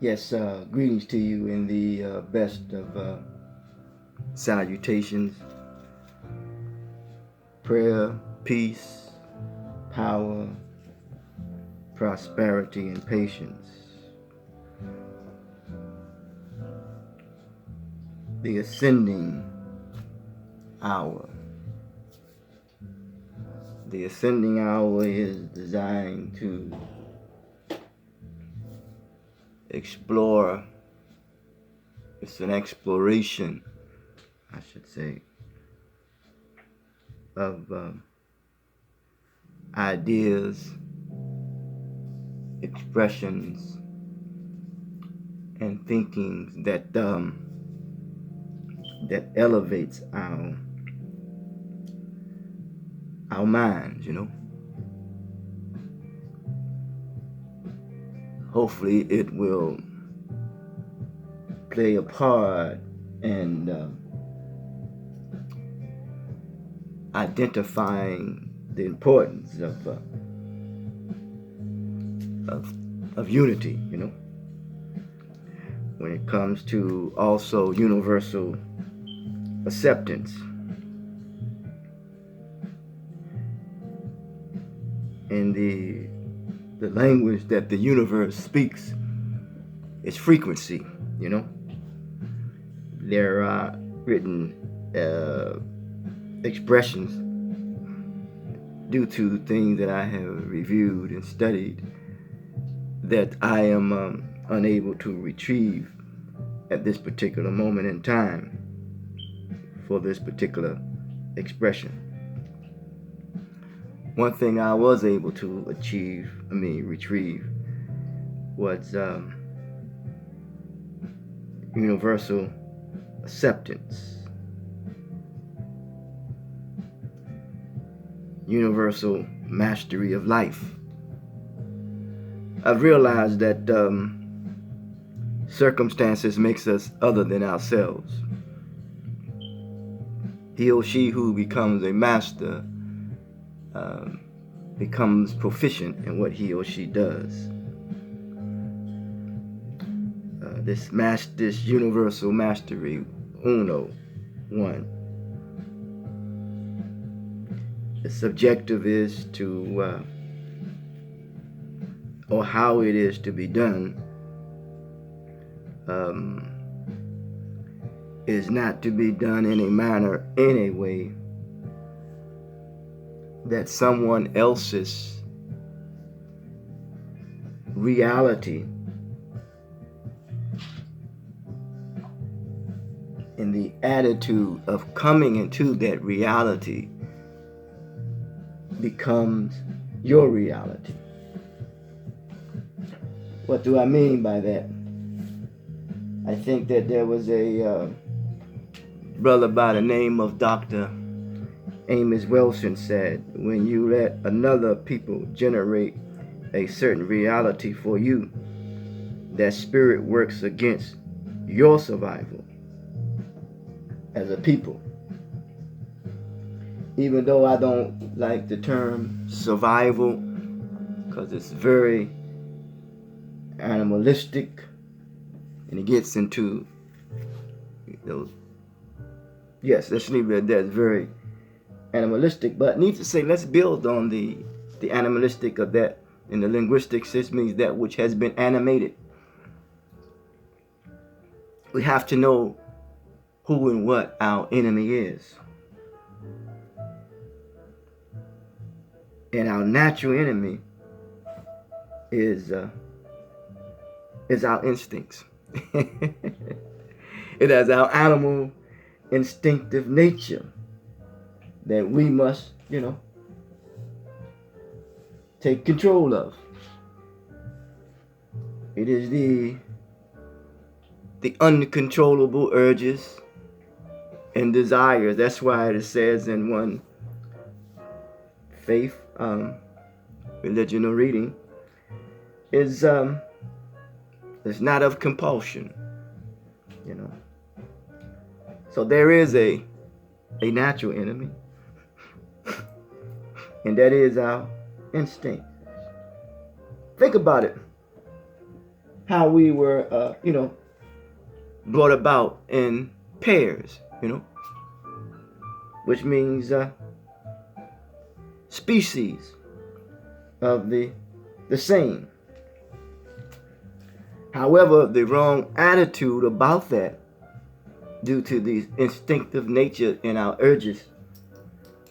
Yes, greetings to you in the best of salutations. Prayer, peace, power, prosperity, and patience. The ascending hour. The ascending hour is designed to explore. It's an exploration, I should say, of ideas, expressions, and thinkings that elevates our minds, Hopefully it will play a part in identifying the importance of unity, when it comes to also universal acceptance. In the language that the universe speaks is frequency, There are written expressions due to things that I have reviewed and studied that I am unable to retrieve at this particular moment in time for this particular expression. One thing I was able to retrieve was universal acceptance, universal mastery of life. I've realized that circumstances makes us other than ourselves. He or she who becomes a master becomes proficient in what he or she does. This universal mastery, one. Its objective is to, or how it is to be done, is not to be done in a way that someone else's reality and the attitude of coming into that reality becomes your reality. What do I mean by that? I think that there was a brother by the name of Dr. Amos Wilson said, when you let another people generate a certain reality for you, that spirit works against your survival as a people. Even though I don't like the term survival, because it's very animalistic and it gets into those. Yes, let's leave it at that. It's very animalistic, but needs to say, let's build on the animalistic of that. In the linguistic system, means that which has been animated. We have to know who and what our enemy is. And our natural enemy is our instincts. It has our animal instinctive nature that we must, take control of. It is the uncontrollable urges and desires. That's why it says in one faith, religion or reading, is it's not of compulsion, So there is a natural enemy, and that is our instinct. Think about it. how we were, brought about in pairs, which means species of the same. However, the wrong attitude about that, due to the instinctive nature in our urges,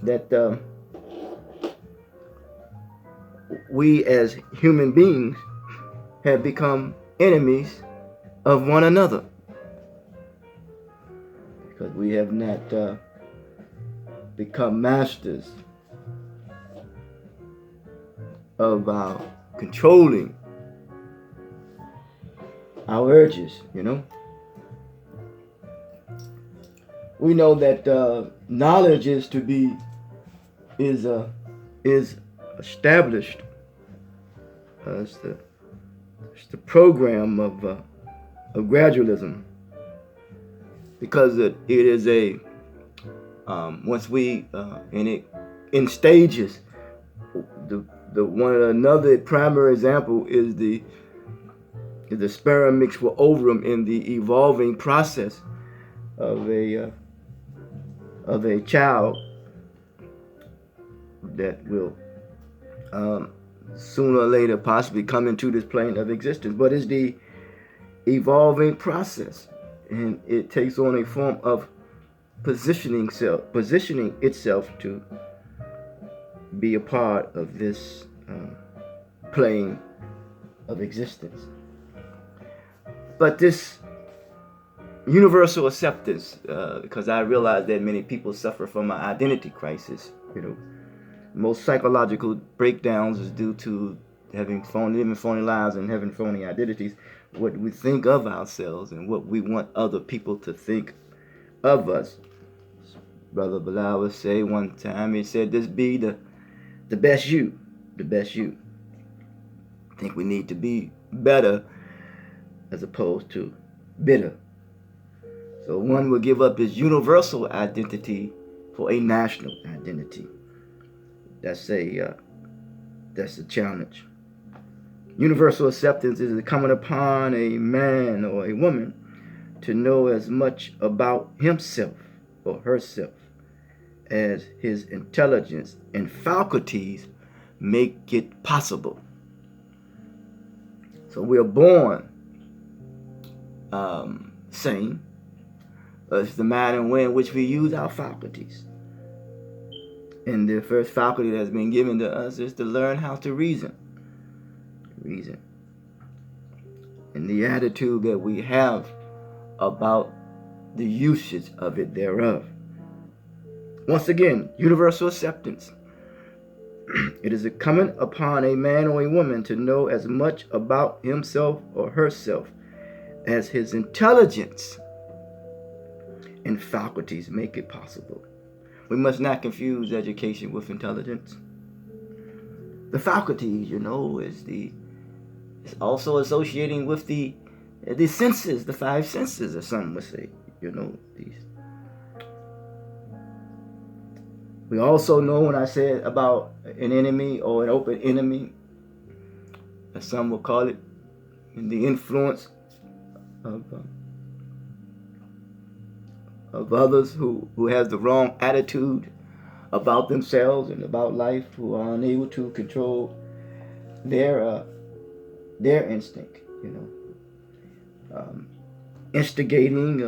that we as human beings have become enemies of one another, because we have not become masters of our controlling our urges. We know that knowledge is established as the program of gradualism, because it is a once we in stages. Another primary example is the sperm mixed with ovum in the evolving process of a child that will sooner or later possibly come into this plane of existence. But it's the evolving process, and it takes on a form of positioning itself to be a part of this plane of existence. But this universal acceptance, because I realize that many people suffer from an identity crisis. Most psychological breakdowns is due to living phony lives and having phony identities. What we think of ourselves and what we want other people to think of us. Brother Bilal would say one time, he said, "This be the best you, the best you." I think we need to be better as opposed to bitter. So one will give up his universal identity for a national identity. That's a challenge. Universal acceptance is coming upon a man or a woman to know as much about himself or herself as his intelligence and faculties make it possible. So we are born sane. It's the manner and way in which we use our faculties. And the first faculty that's been given to us is to learn how to reason. And the attitude that we have about the usage of it thereof. Once again, universal acceptance. It is coming upon a man or a woman to know as much about himself or herself as his intelligence and faculties make it possible. We must not confuse education with intelligence. The faculties, is also associating with the senses, the five senses, as some would say. These. We also know, when I said about an enemy or an open enemy, as some will call it, in the influence of others who have the wrong attitude about themselves and about life, who are unable to control their instinct, instigating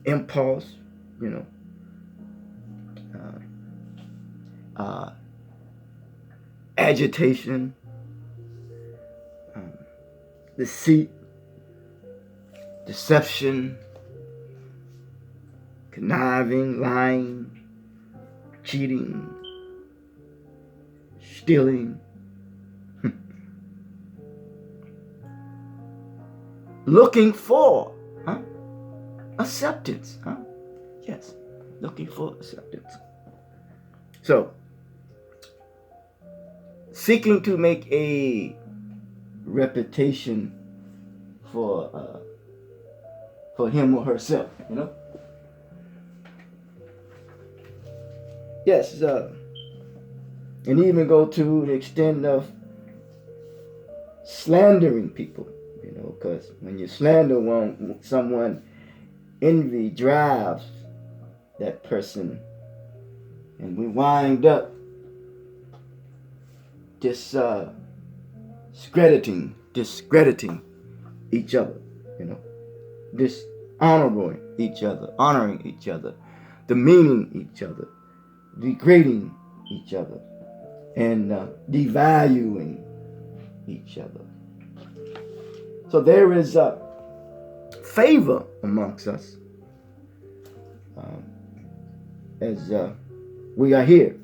impulse, agitation, deceit, deception, conniving, lying, cheating, stealing, looking for acceptance. Yes, looking for acceptance. So, seeking to make a reputation for him or herself, Yes, and even go to the extent of slandering people, because when you slander someone, envy drives that person, and we wind up discrediting each other, dishonoring honoring each other, demeaning each other, degrading each other, and devaluing each other. So there is favor amongst us as we are here.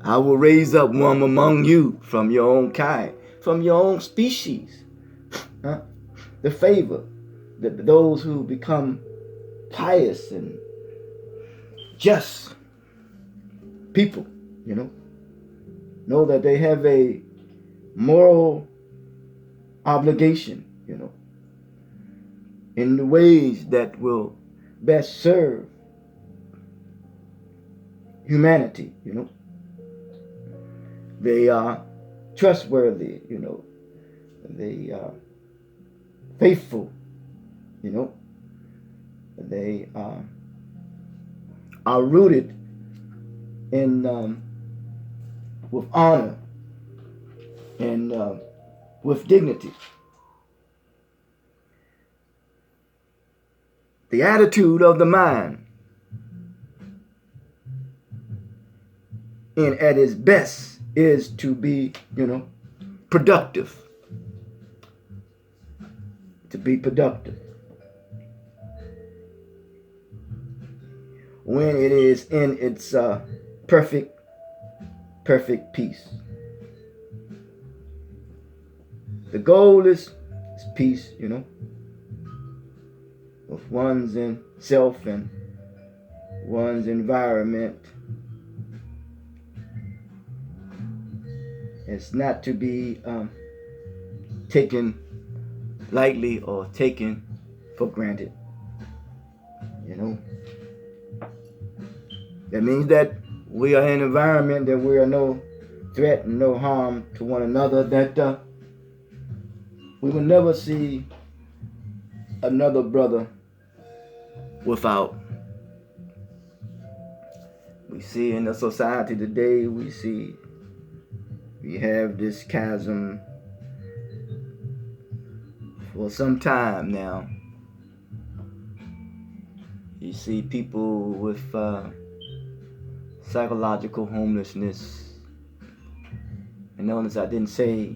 I will raise up one among you from your own kind, from your own species. The favor, those who become pious and just people, know that they have a moral obligation, in the ways that will best serve humanity, They are trustworthy, They are faithful, They are rooted in with honor and with dignity. The attitude of the mind at its best is to be, productive. To be productive. When it is in its perfect peace. The goal is peace, with one's in self and one's environment. It's not to be taken lightly or taken for granted. That means that we are in an environment that we are no threat and no harm to one another, that we will never see another brother without. We see in the society today, we have this chasm for some time now. You see people with psychological homelessness. And notice I didn't say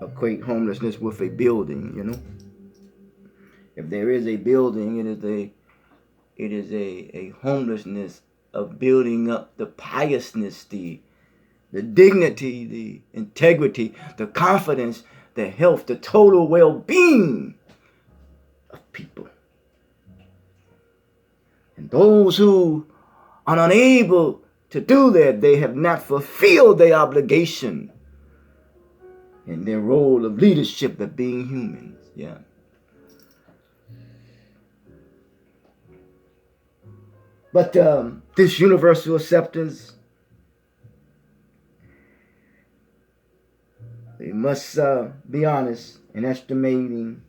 equate homelessness with a building, If there is a building, it is a homelessness of building up the piousness, the dignity, the integrity, the confidence, the health, the total well-being of people. And those who are unable to do that, they have not fulfilled their obligation in their role of leadership of being humans. Yeah. But this universal acceptance, we must be honest in estimating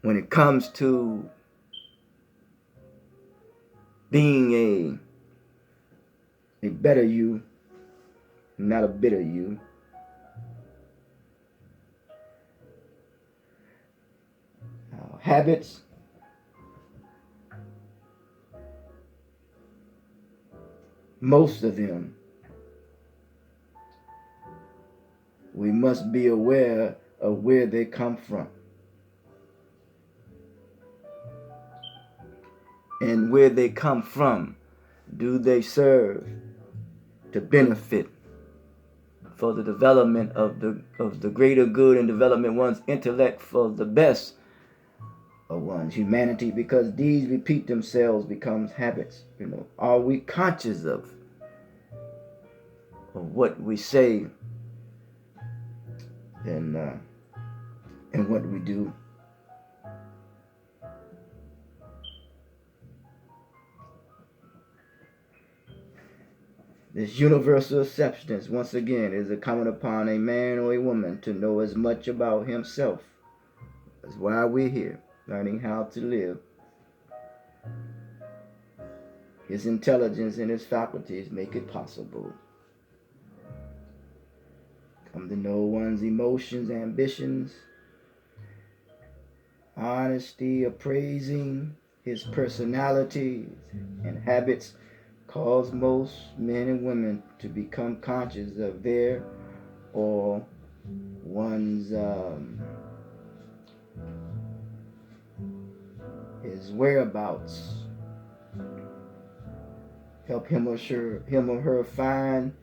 when it comes to being a better you, not a bitter you. Habits, most of them, we must be aware of where they come from. And where they come from, do they serve to benefit for the development of the greater good and development one's intellect for the best of one's humanity? Because these repeat themselves, becomes habits. Are we conscious of what we say and what we do? This universal acceptance, once again, is incumbent upon a man or a woman to know as much about himself. That's why we're here, learning how to live. His intelligence and his faculties make it possible. Come to know one's emotions, ambitions, honesty, appraising his personalities and habits cause most men and women to become conscious of their or one's his whereabouts. Help him or her find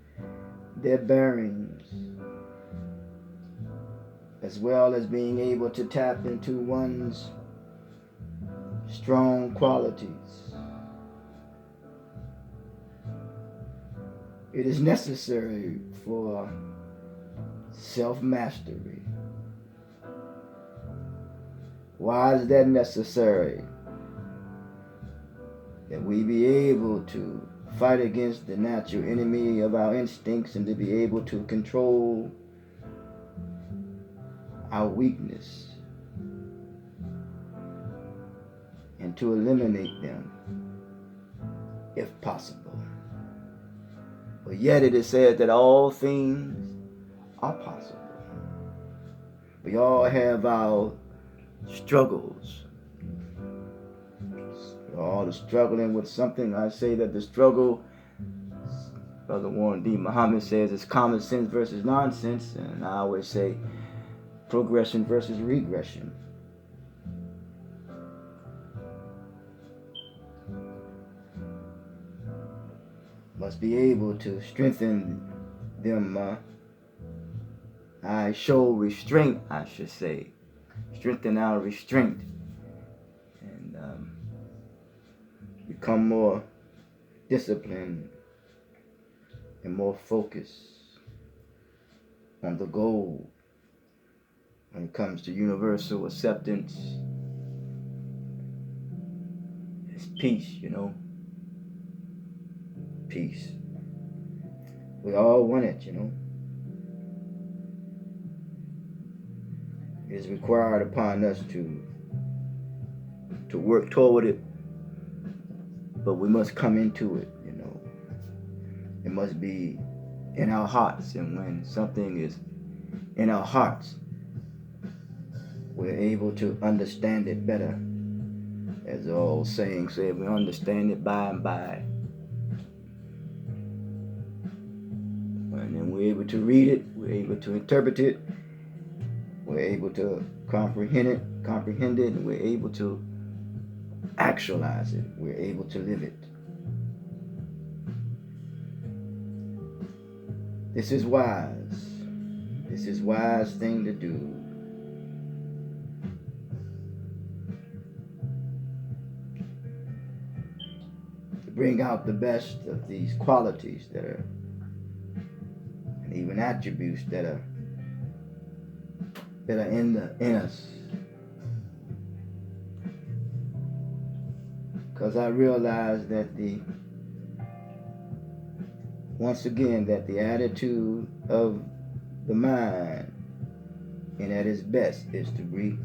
their bearings, as well as being able to tap into one's strong qualities. It is necessary for self-mastery. Why is that necessary? That we be able to fight against the natural enemy of our instincts and to be able to control our weakness and to eliminate them if possible. But yet it is said that all things are possible. We all have our struggles. We're all struggling with something. I say that the struggle, Brother Warren D. Muhammad says, is common sense versus nonsense, and I always say progression versus regression. Must be able to strengthen them. I show restraint, I should say. Strengthen our restraint. And become more disciplined and more focused on the goal when it comes to universal acceptance. It's peace, peace. We all want it, It is required upon us to work toward it, but we must come into it, It must be in our hearts, and when something is in our hearts, we're able to understand it better. As the old saying said, we understand it by and by. And then we're able to read it, we're able to interpret it, we're able to comprehend it, and we're able to actualize it. We're able to live it. This is wise. This is wise thing to do. To bring out the best of these qualities that are, and even attributes that are in us. Because I realize that once again, that the attitude of the mind, and at its best, is to be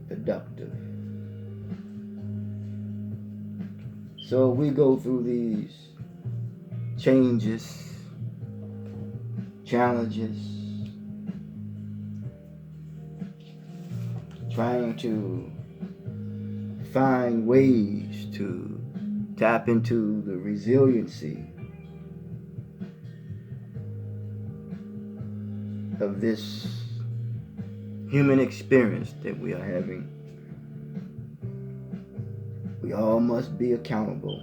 productive. So we go through these changes, challenges, trying to find ways to tap into the resiliency of this human experience that we are having. We all must be accountable.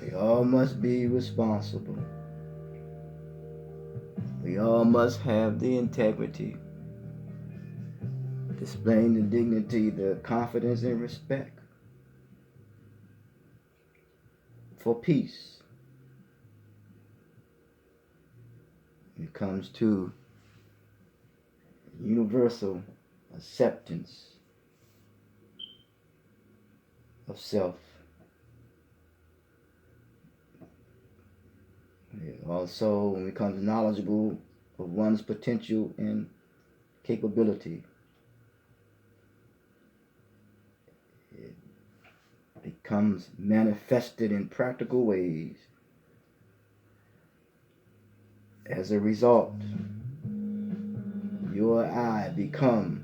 We all must be responsible. We all must have the integrity, displaying the dignity, the confidence and respect for peace. When it comes to universal acceptance of self. Also, when it becomes knowledgeable of one's potential and capability, it becomes manifested in practical ways. As a result, you or I become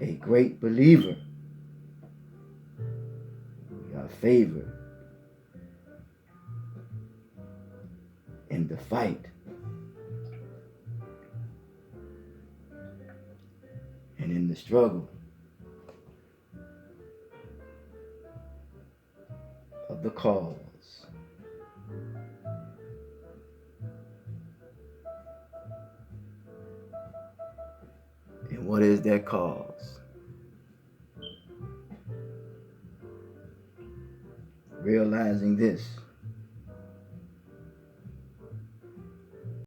a great believer. We are favored in the fight and in the struggle of the cause. And what is that cause? Realizing this,